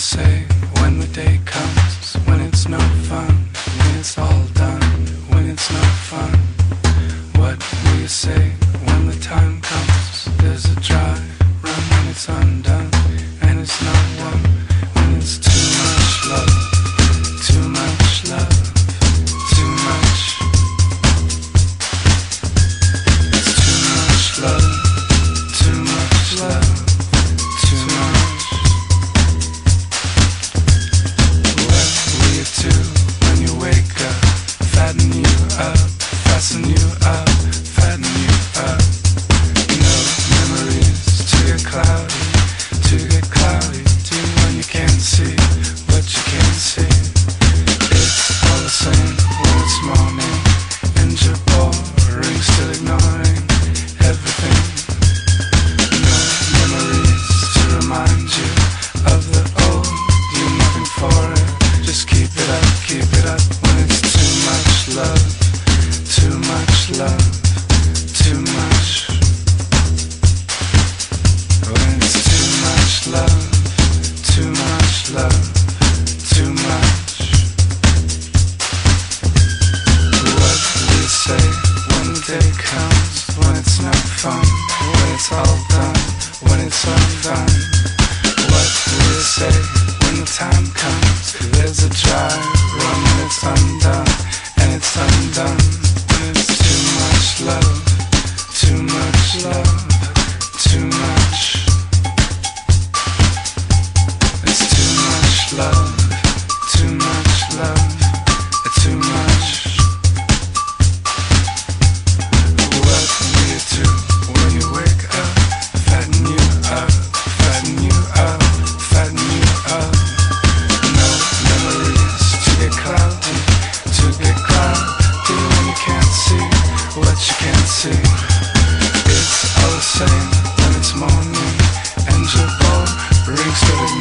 say when the day comes, when it's no fun, when it's all done, when it's no fun? What will you say when the time comes? There's a dry run when it's undone, and it's not one when it's too much love, too much love, too much. It's too much love, too much love, too much. What will you do when you wake up? Fatten you up, fasten you up, fatten you up. No memories to get cloudy, to get cloudy. Do when you can't see what you can't see. It's all the same when it's morning and you're boring, still ignoring everything. No memories to remind you of the old. You're nothing for it. Just keep it up when it's too much love, too much love, too much. When it's too much love, too much love, too much. What do you say when the day comes, when it's no fun, when it's all done, when it's undone? What will you say when the time comes? There's a dry run when it's undone, and it's undone. When it's too much love, too much love, too much. It's too much love, too much love, too much. What will you do when you wake up? Fatten you up, fatten you up, fatten you up. No memories to get cloudy, to get cloudy when you can't see what you can't see. It's all the same when it's morning and you're bored, rings to ignore.